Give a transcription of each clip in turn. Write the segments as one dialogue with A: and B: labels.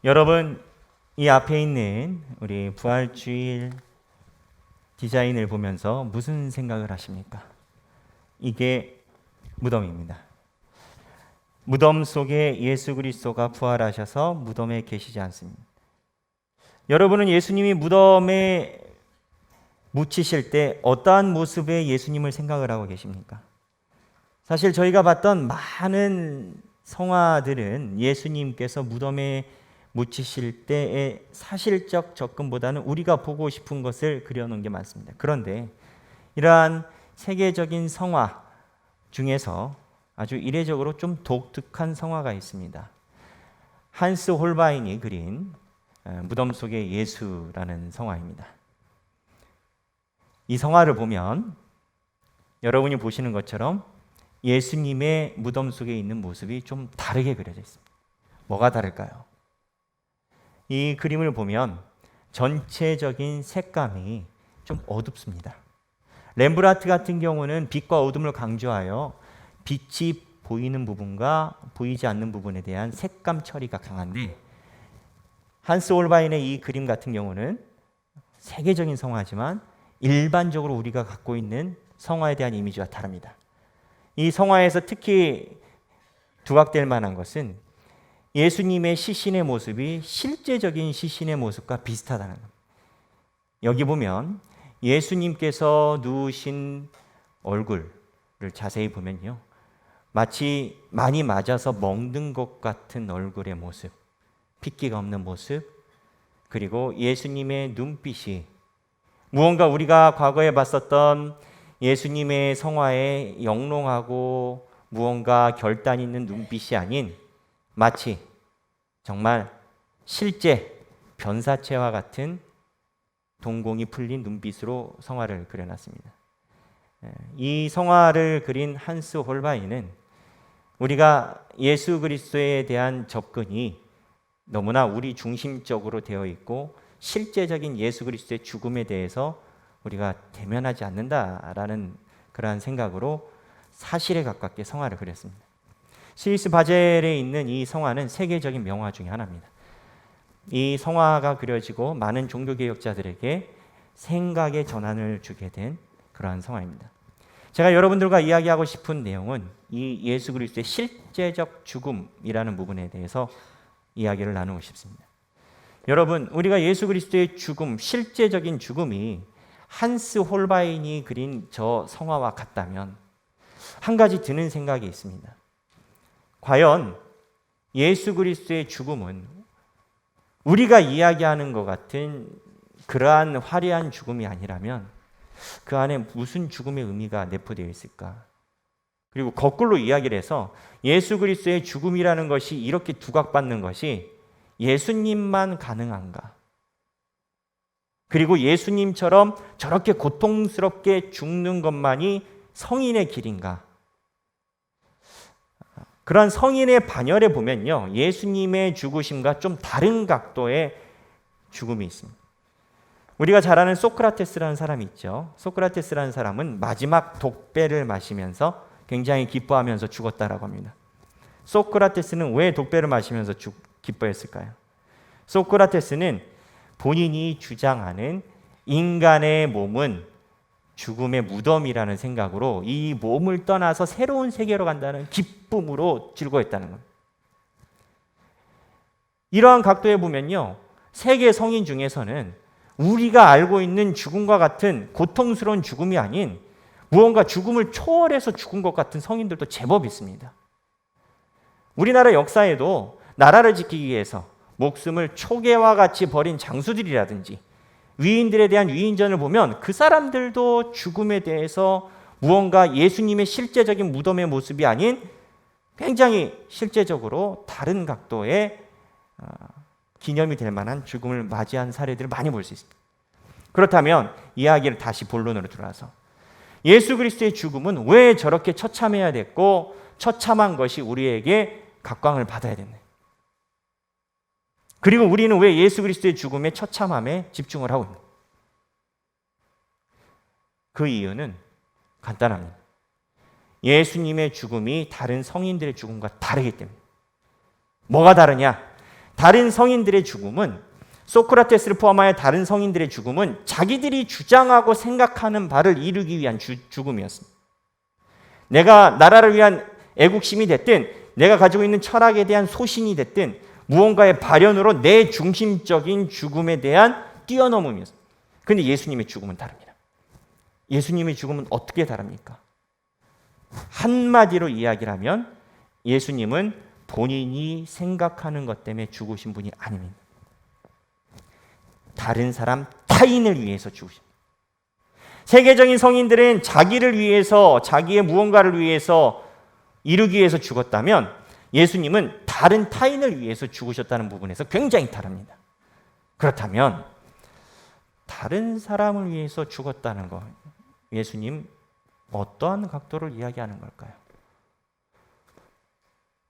A: 여러분, 이 앞에 있는 우리 부활주일 디자인을 보면서 무슨 생각을 하십니까? 이게 무덤입니다. 무덤 속에 예수 그리스도가 부활하셔서 무덤에 계시지 않습니다. 여러분은 예수님이 무덤에 묻히실 때 어떠한 모습의 예수님을 생각을 하고 계십니까? 사실 저희가 봤던 많은 성화들은 예수님께서 무덤에 묻히실 때의 사실적 접근보다는 우리가 보고 싶은 것을 그려놓은 게 많습니다. 그런데 이러한 세계적인 성화 중에서 아주 이례적으로 좀 독특한 성화가 있습니다. 한스 홀바인이 그린 무덤 속의 예수라는 성화입니다. 이 성화를 보면 여러분이 보시는 것처럼 예수님의 무덤 속에 있는 모습이 좀 다르게 그려져 있습니다. 뭐가 다를까요? 이 그림을 보면 전체적인 색감이 좀 어둡습니다. 렘브란트 같은 경우는 빛과 어둠을 강조하여 빛이 보이는 부분과 보이지 않는 부분에 대한 색감 처리가 강한데, 한스 홀바인의 이 그림 같은 경우는 세계적인 성화지만 일반적으로 우리가 갖고 있는 성화에 대한 이미지와 다릅니다. 이 성화에서 특히 두각될 만한 것은 예수님의 시신의 모습이 실제적인 시신의 모습과 비슷하다는 겁니다. 여기 보면 예수님께서 누우신 얼굴을 자세히 보면요, 마치 많이 맞아서 멍든 것 같은 얼굴의 모습, 핏기가 없는 모습, 그리고 예수님의 눈빛이 무언가 우리가 과거에 봤었던 예수님의 성화의 영롱하고 무언가 결단 있는 눈빛이 아닌 마치 정말 실제 변사체와 같은 동공이 풀린 눈빛으로 성화를 그려놨습니다. 이 성화를 그린 한스 홀바인은 우리가 예수 그리스도에 대한 접근이 너무나 우리 중심적으로 되어 있고 실제적인 예수 그리스도의 죽음에 대해서 우리가 대면하지 않는다라는 그러한 생각으로 사실에 가깝게 성화를 그렸습니다. 스위스 바젤에 있는 이 성화는 세계적인 명화 중에 하나입니다. 이 성화가 그려지고 많은 종교개혁자들에게 생각의 전환을 주게 된 그러한 성화입니다. 제가 여러분들과 이야기하고 싶은 내용은 이 예수 그리스도의 실제적 죽음이라는 부분에 대해서 이야기를 나누고 싶습니다. 여러분, 우리가 예수 그리스도의 죽음, 실제적인 죽음이 한스 홀바인이 그린 저 성화와 같다면 한 가지 드는 생각이 있습니다. 과연 예수 그리스도의 죽음은 우리가 이야기하는 것 같은 그러한 화려한 죽음이 아니라면 그 안에 무슨 죽음의 의미가 내포되어 있을까? 그리고 거꾸로 이야기를 해서 예수 그리스도의 죽음이라는 것이 이렇게 두각받는 것이 예수님만 가능한가? 그리고 예수님처럼 저렇게 고통스럽게 죽는 것만이 성인의 길인가? 그런 성인의 반열에 보면요, 예수님의 죽으심과 좀 다른 각도의 죽음이 있습니다. 우리가 잘 아는 소크라테스라는 사람이 있죠. 소크라테스라는 사람은 마지막 독배를 마시면서 굉장히 기뻐하면서 죽었다라고 합니다. 소크라테스는 왜 독배를 마시면서 기뻐했을까요? 소크라테스는 본인이 주장하는 인간의 몸은 죽음의 무덤이라는 생각으로 이 몸을 떠나서 새로운 세계로 간다는 기쁨으로 즐거워했다는 겁니다. 이러한 각도에 보면요, 세계 성인 중에서는 우리가 알고 있는 죽음과 같은 고통스러운 죽음이 아닌 무언가 죽음을 초월해서 죽은 것 같은 성인들도 제법 있습니다. 우리나라 역사에도 나라를 지키기 위해서 목숨을 초계와 같이 버린 장수들이라든지 위인들에 대한 위인전을 보면 그 사람들도 죽음에 대해서 무언가 예수님의 실제적인 무덤의 모습이 아닌 굉장히 실제적으로 다른 각도의 기념이 될 만한 죽음을 맞이한 사례들을 많이 볼 수 있습니다. 그렇다면 이야기를 다시 본론으로 들어와서 예수 그리스도의 죽음은 왜 저렇게 처참해야 됐고 처참한 것이 우리에게 각광을 받아야 됐나요? 그리고 우리는 왜 예수 그리스도의 죽음의 처참함에 집중을 하고 있는가? 그 이유는 간단합니다. 예수님의 죽음이 다른 성인들의 죽음과 다르기 때문에. 뭐가 다르냐? 다른 성인들의 죽음은, 소크라테스를 포함하여 다른 성인들의 죽음은 자기들이 주장하고 생각하는 바를 이루기 위한 죽음이었습니다. 내가 나라를 위한 애국심이 됐든 내가 가지고 있는 철학에 대한 소신이 됐든 무언가의 발현으로 내 중심적인 죽음에 대한 뛰어넘음이었습니다. 그런데 예수님의 죽음은 다릅니다. 예수님의 죽음은 어떻게 다릅니까? 한마디로 이야기를 하면 예수님은 본인이 생각하는 것 때문에 죽으신 분이 아닙니다. 다른 사람, 타인을 위해서 죽으신 분. 세계적인 성인들은 자기를 위해서, 자기의 무언가를 위해서 이루기 위해서 죽었다면 예수님은 다른 타인을 위해서 죽으셨다는 부분에서 굉장히 다릅니다. 그렇다면 다른 사람을 위해서 죽었다는 것, 예수님 어떠한 각도를 이야기하는 걸까요?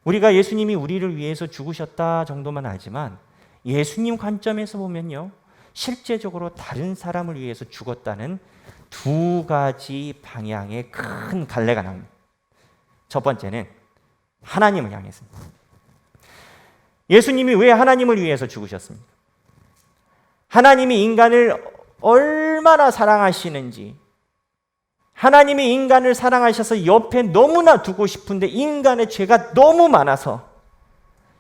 A: 우리가 예수님이 우리를 위해서 죽으셨다 정도만 알지만 예수님 관점에서 보면요, 실제적으로 다른 사람을 위해서 죽었다는 두 가지 방향의 큰 갈래가 나옵니다. 첫 번째는 하나님을 향했습니다. 예수님이 왜 하나님을 위해서 죽으셨습니까? 하나님이 인간을 얼마나 사랑하시는지, 하나님이 인간을 사랑하셔서 옆에 너무나 두고 싶은데 인간의 죄가 너무 많아서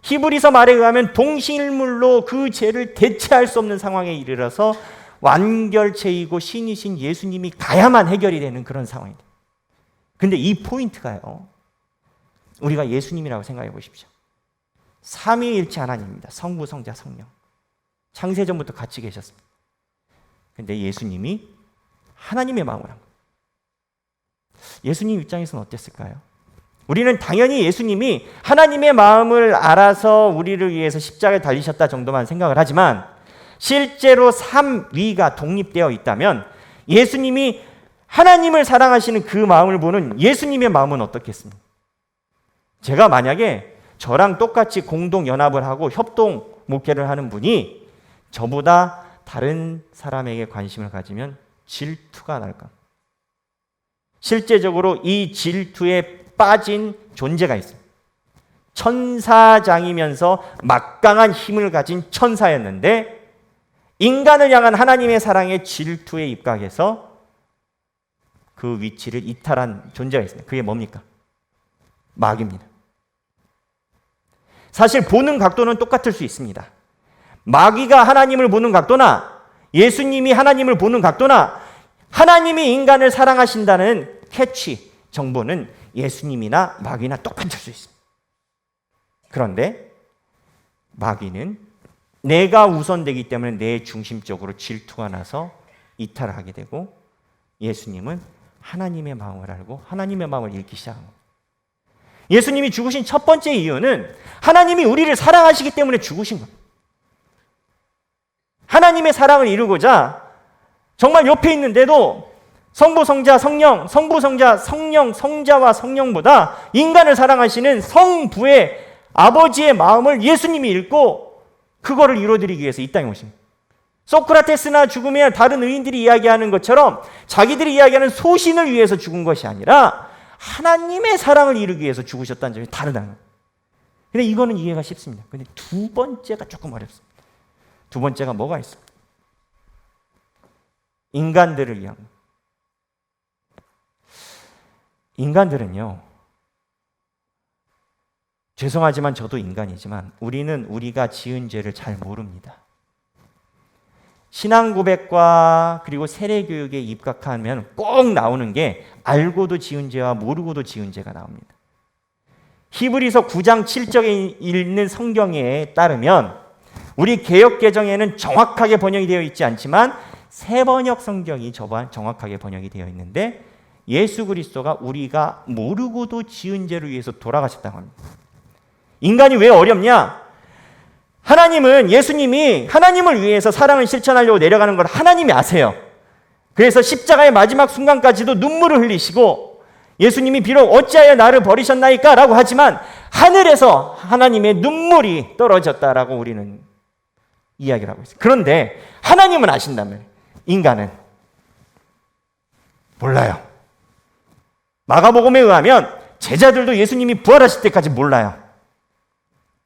A: 히브리서 말에 의하면 동실물로 그 죄를 대체할 수 없는 상황에 이르러서 완결체이고 신이신 예수님이 가야만 해결이 되는 그런 상황입니다. 근데 이 포인트가요, 우리가 예수님이라고 생각해 보십시오. 삼위일체 하나님입니다. 성부, 성자, 성령. 창세전부터 같이 계셨습니다. 근데 예수님이 하나님의 마음을 한 거예요. 예수님 입장에서는 어땠을까요? 우리는 당연히 예수님이 하나님의 마음을 알아서 우리를 위해서 십자가에 달리셨다 정도만 생각을 하지만 실제로 삼위가 독립되어 있다면 예수님이 하나님을 사랑하시는 그 마음을 보는 예수님의 마음은 어떻겠습니까? 제가 만약에 저랑 똑같이 공동연합을 하고 협동 목회를 하는 분이 저보다 다른 사람에게 관심을 가지면 질투가 날까? 실제적으로 이 질투에 빠진 존재가 있습니다. 천사장이면서 막강한 힘을 가진 천사였는데 인간을 향한 하나님의 사랑에 질투에 입각해서 그 위치를 이탈한 존재가 있습니다. 그게 뭡니까? 마귀입니다. 사실 보는 각도는 똑같을 수 있습니다. 마귀가 하나님을 보는 각도나 예수님이 하나님을 보는 각도나 하나님이 인간을 사랑하신다는 캐치, 정보는 예수님이나 마귀나 똑같을 수 있습니다. 그런데 마귀는 내가 우선되기 때문에 내 중심적으로 질투가 나서 이탈을 하게 되고 예수님은 하나님의 마음을 알고 하나님의 마음을 읽기 시작한 겁니다. 예수님이 죽으신 첫 번째 이유는 하나님이 우리를 사랑하시기 때문에 죽으신 겁니다. 하나님의 사랑을 이루고자 정말 옆에 있는데도 성부, 성자, 성령, 성부, 성자, 성령, 성자와 성령보다 인간을 사랑하시는 성부의 아버지의 마음을 예수님이 읽고 그거를 이루어드리기 위해서 이 땅에 오신 거예요. 소크라테스나 죽음의 다른 의인들이 이야기하는 것처럼 자기들이 이야기하는 소신을 위해서 죽은 것이 아니라 하나님의 사랑을 이루기 위해서 죽으셨다는 점이 다르다는 거예요. 근데 이거는 이해가 쉽습니다. 근데 두 번째가 조금 어렵습니다. 두 번째가 뭐가 있습니까? 인간들을 위한 거. 인간들은요, 죄송하지만 저도 인간이지만 우리는 우리가 지은 죄를 잘 모릅니다. 신앙 고백과 그리고 세례 교육에 입각하면 꼭 나오는 게 알고도 지은 죄와 모르고도 지은 죄가 나옵니다. 히브리서 9장 7절에 읽는 성경에 따르면 우리 개역 개정에는 정확하게 번역이 되어 있지 않지만 새번역 성경이 정확하게 번역이 되어 있는데 예수 그리스도가 우리가 모르고도 지은 죄를 위해서 돌아가셨다고 합니다. 인간이 왜 어렵냐? 하나님은, 예수님이 하나님을 위해서 사랑을 실천하려고 내려가는 걸 하나님이 아세요. 그래서 십자가의 마지막 순간까지도 눈물을 흘리시고 예수님이 비록 어찌하여 나를 버리셨나이까 라고 하지만 하늘에서 하나님의 눈물이 떨어졌다라고 우리는 이야기를 하고 있어요. 그런데 하나님은 아신다면 인간은 몰라요. 마가복음에 의하면 제자들도 예수님이 부활하실 때까지 몰라요.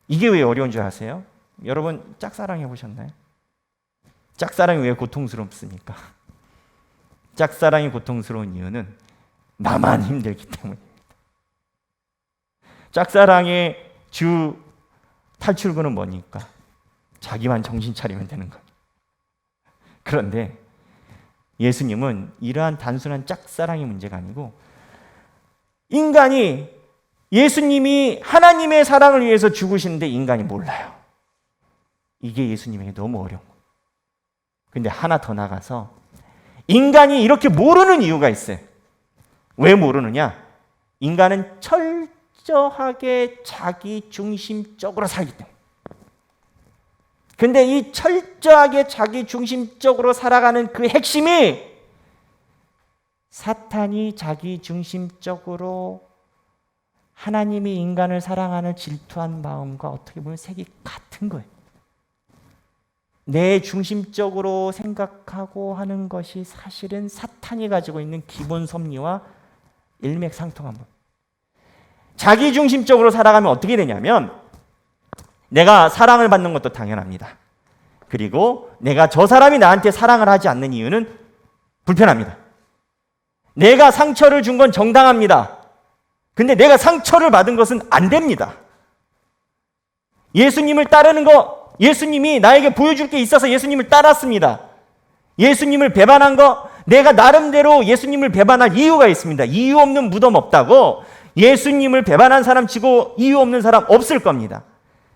A: 이게 왜 어려운 줄 아세요? 여러분 짝사랑 해보셨나요? 짝사랑이 왜 고통스럽습니까? 짝사랑이 고통스러운 이유는 나만 힘들기 때문입니다. 짝사랑의 주 탈출구는 뭐니까? 자기만 정신 차리면 되는 거예요. 그런데 예수님은 이러한 단순한 짝사랑의 문제가 아니고 인간이 예수님이 하나님의 사랑을 위해서 죽으시는데 인간이 몰라요. 이게 예수님에게 너무 어려운 거예요. 근데 하나 더 나가서 인간이 이렇게 모르는 이유가 있어요. 왜 모르느냐? 인간은 철저하게 자기 중심적으로 살기 때문에. 근데 이 철저하게 자기 중심적으로 살아가는 그 핵심이 사탄이 자기 중심적으로 하나님이 인간을 사랑하는 질투한 마음과 어떻게 보면 색이 같은 거예요. 내 중심적으로 생각하고 하는 것이 사실은 사탄이 가지고 있는 기본 섭리와 일맥상통한 것. 자기 중심적으로 살아가면 어떻게 되냐면 내가 사랑을 받는 것도 당연합니다. 그리고 내가 저 사람이 나한테 사랑을 하지 않는 이유는 불편합니다. 내가 상처를 준 건 정당합니다. 근데 내가 상처를 받은 것은 안 됩니다. 예수님을 따르는 거, 예수님이 나에게 보여줄 게 있어서 예수님을 따랐습니다. 예수님을 배반한 거, 내가 나름대로 예수님을 배반할 이유가 있습니다. 이유 없는 무덤 없다고 예수님을 배반한 사람 치고 이유 없는 사람 없을 겁니다.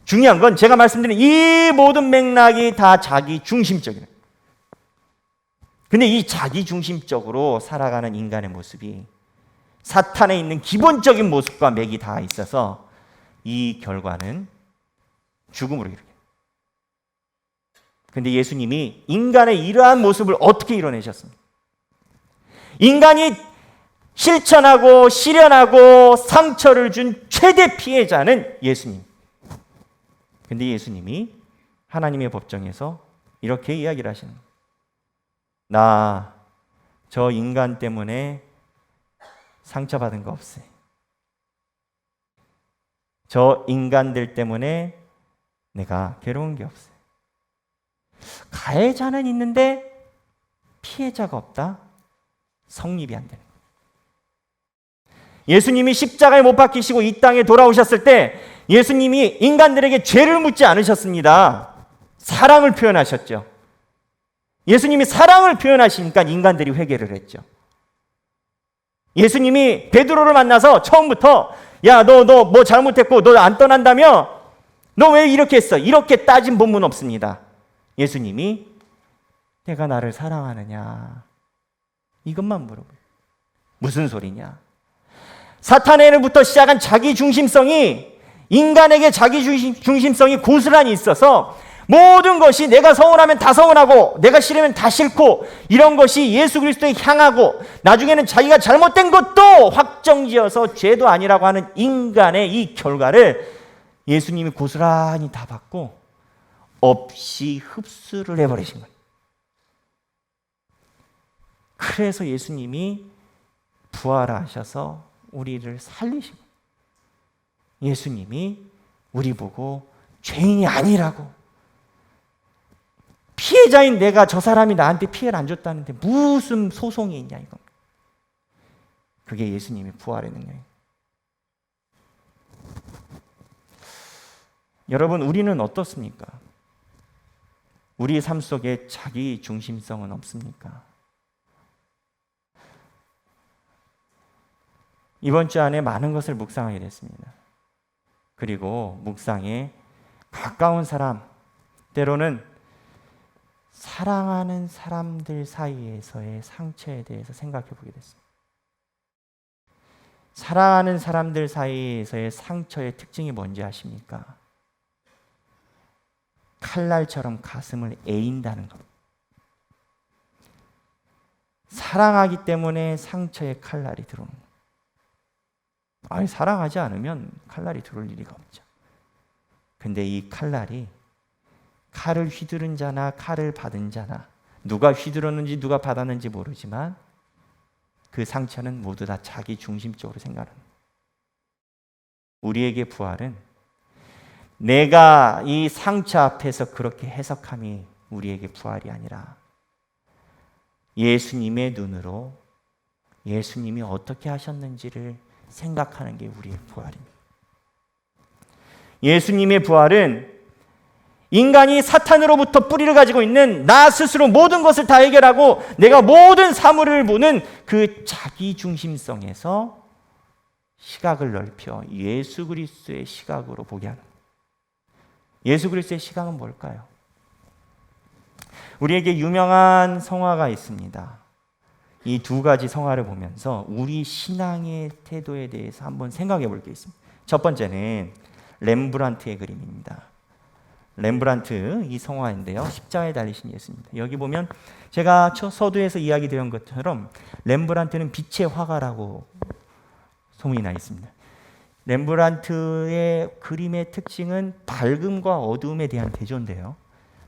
A: 중요한 건 제가 말씀드린 이 모든 맥락이 다 자기 중심적이에요. 근데 이 자기 중심적으로 살아가는 인간의 모습이 사탄에 있는 기본적인 모습과 맥이 다 있어서 이 결과는 죽음으로 이르게. 근데 예수님이 인간의 이러한 모습을 어떻게 이뤄내셨습니까? 인간이 실천하고 실현하고 상처를 준 최대 피해자는 예수님. 근데 예수님이 하나님의 법정에서 이렇게 이야기를 하시는 거예요. 나 저 인간 때문에 상처받은 거 없어요. 저 인간들 때문에 내가 괴로운 게 없어요. 가해자는 있는데 피해자가 없다? 성립이 안 되는 거예요. 예수님이 십자가에 못 박히시고 이 땅에 돌아오셨을 때 예수님이 인간들에게 죄를 묻지 않으셨습니다. 사랑을 표현하셨죠. 예수님이 사랑을 표현하시니까 인간들이 회개를 했죠. 예수님이 베드로를 만나서 처음부터 야, 너 뭐 잘못했고 너 안 떠난다며? 너 왜 이렇게 했어? 이렇게 따진 본문 없습니다. 예수님이 내가 나를 사랑하느냐? 이것만 물어봐요. 무슨 소리냐? 사탄에게부터 시작한 자기 중심성이 인간에게 자기 중심성이 고스란히 있어서 모든 것이 내가 서운하면 다 서운하고 내가 싫으면 다 싫고 이런 것이 예수 그리스도에 향하고 나중에는 자기가 잘못된 것도 확정지어서 죄도 아니라고 하는 인간의 이 결과를 예수님이 고스란히 다 받고 없이 흡수를 해버리신 거예요. 그래서 예수님이 부활하셔서 우리를 살리신 거예요. 예수님이 우리 보고 죄인이 아니라고, 피해자인 내가 저 사람이 나한테 피해를 안 줬다는데 무슨 소송이 있냐 이거. 그게 예수님의 부활의 능력이에요. 여러분, 우리는 어떻습니까? 우리의 삶 속에 자기 중심성은 없습니까? 이번 주 안에 많은 것을 묵상하게 됐습니다. 그리고 묵상에 가까운 사람, 때로는 사랑하는 사람들 사이에서의 상처에 대해서 생각해 보게 됐습니다. 사랑하는 사람들 사이에서의 상처의 특징이 뭔지 아십니까? 칼날처럼 가슴을 에인다는 겁니다. 사랑하기 때문에 상처에 칼날이 들어오는 거예요. 아니, 사랑하지 않으면 칼날이 들어올 리가 없죠. 근데 이 칼날이 칼을 휘두른 자나 칼을 받은 자나, 누가 휘두르는지 누가 받았는지 모르지만 그 상처는 모두 다 자기 중심적으로 생각하는 거예요. 우리에게 부활은 내가 이 상처 앞에서 그렇게 해석함이 우리에게 부활이 아니라 예수님의 눈으로 예수님이 어떻게 하셨는지를 생각하는 게 우리의 부활입니다. 예수님의 부활은 인간이 사탄으로부터 뿌리를 가지고 있는 나 스스로 모든 것을 다 해결하고 내가 모든 사물을 보는 그 자기중심성에서 시각을 넓혀 예수 그리스도의 시각으로 보게 하는 거예요. 예수 그리스도의 시각은 뭘까요? 우리에게 유명한 성화가 있습니다. 이 두 가지 성화를 보면서 우리 신앙의 태도에 대해서 한번 생각해 볼 게 있습니다. 첫 번째는 렘브란트의 그림입니다. 렘브란트 이 성화인데요. 십자가에 달리신 예수입니다. 여기 보면 제가 서두에서 이야기 드린 것처럼 렘브란트는 빛의 화가라고 소문이 나 있습니다. 렘브란트의 그림의 특징은 밝음과 어두움에 대한 대조인데요.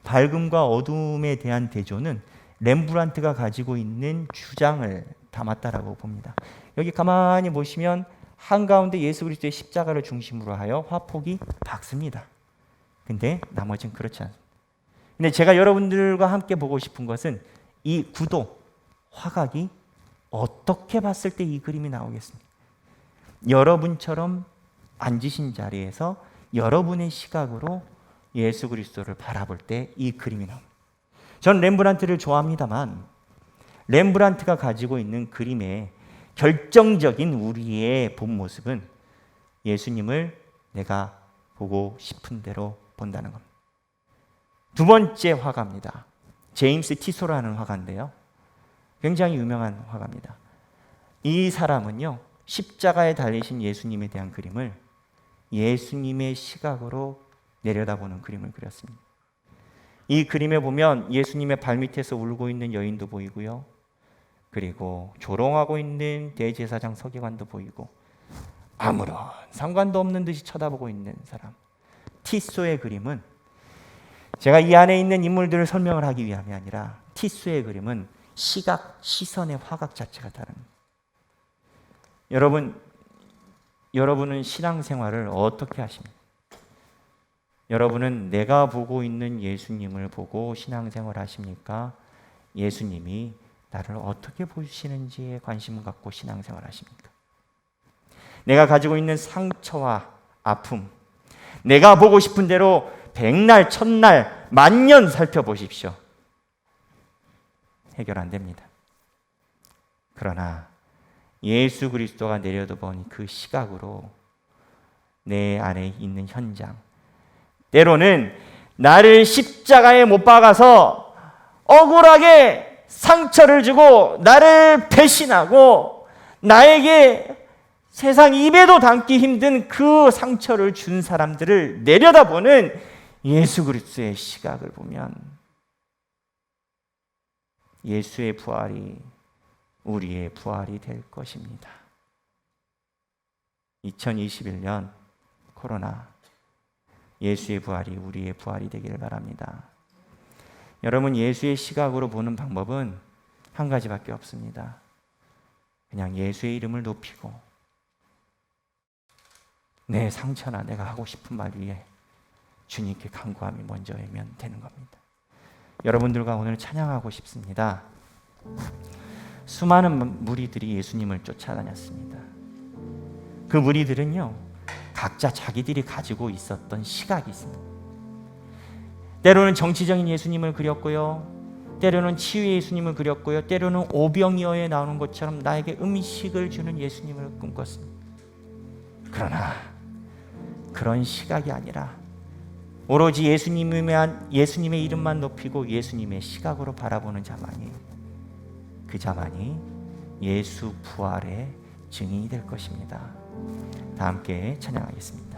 A: 밝음과 어두움에 대한 대조는 렘브란트가 가지고 있는 주장을 담았다라고 봅니다. 여기 가만히 보시면 한가운데 예수 그리스도의 십자가를 중심으로 하여 화폭이 밝습니다. 근데 나머지는 그렇지 않습니다. 근데 제가 여러분들과 함께 보고 싶은 것은 이 구도, 화각이 어떻게 봤을 때 이 그림이 나오겠습니까? 여러분처럼 앉으신 자리에서 여러분의 시각으로 예수 그리스도를 바라볼 때 이 그림이 나옵니다. 전 렘브란트를 좋아합니다만 렘브란트가 가지고 있는 그림의 결정적인 우리의 본 모습은 예수님을 내가 보고 싶은 대로 본다는 겁니다. 두 번째 화가입니다. 제임스 티소라는 화가인데요. 굉장히 유명한 화가입니다. 이 사람은요, 십자가에 달리신 예수님에 대한 그림을 예수님의 시각으로 내려다보는 그림을 그렸습니다. 이 그림에 보면 예수님의 발밑에서 울고 있는 여인도 보이고요. 그리고 조롱하고 있는 대제사장 서기관도 보이고 아무런 상관도 없는 듯이 쳐다보고 있는 사람. 티소의 그림은 제가 이 안에 있는 인물들을 설명을 하기 위함이 아니라 티소의 그림은 시각, 시선의 화각 자체가 다릅니다. 여러분은 신앙생활을 어떻게 하십니까? 여러분은 내가 보고 있는 예수님을 보고 신앙생활 하십니까? 예수님이 나를 어떻게 보시는지에 관심을 갖고 신앙생활 하십니까? 내가 가지고 있는 상처와 아픔, 내가 보고 싶은 대로 백날, 천날, 만년 살펴보십시오. 해결 안 됩니다. 그러나 예수 그리스도가 내려다본 그 시각으로 내 안에 있는 현장, 때로는 나를 십자가에 못 박아서 억울하게 상처를 주고 나를 배신하고 나에게 세상 입에도 담기 힘든 그 상처를 준 사람들을 내려다보는 예수 그리스도의 시각을 보면 예수의 부활이 우리의 부활이 될 것입니다. 2021년 코로나, 예수의 부활이 우리의 부활이 되기를 바랍니다. 여러분, 예수의 시각으로 보는 방법은 한 가지밖에 없습니다. 그냥 예수의 이름을 높이고 내 상처나 내가 하고 싶은 말 위에 주님께 간구함이 먼저이면 되는 겁니다. 여러분들과 오늘 찬양하고 싶습니다. 수많은 무리들이 예수님을 쫓아다녔습니다. 그 무리들은요, 각자 자기들이 가지고 있었던 시각이 있습니다. 때로는 정치적인 예수님을 그렸고요, 때로는 치유의 예수님을 그렸고요, 때로는 오병이어에 나오는 것처럼 나에게 음식을 주는 예수님을 꿈꿨습니다. 그러나 그런 시각이 아니라 오로지 예수님의 이름만 높이고 예수님의 시각으로 바라보는 자만이, 그 자만이 예수 부활의 증인이 될 것입니다. 다 함께 찬양하겠습니다.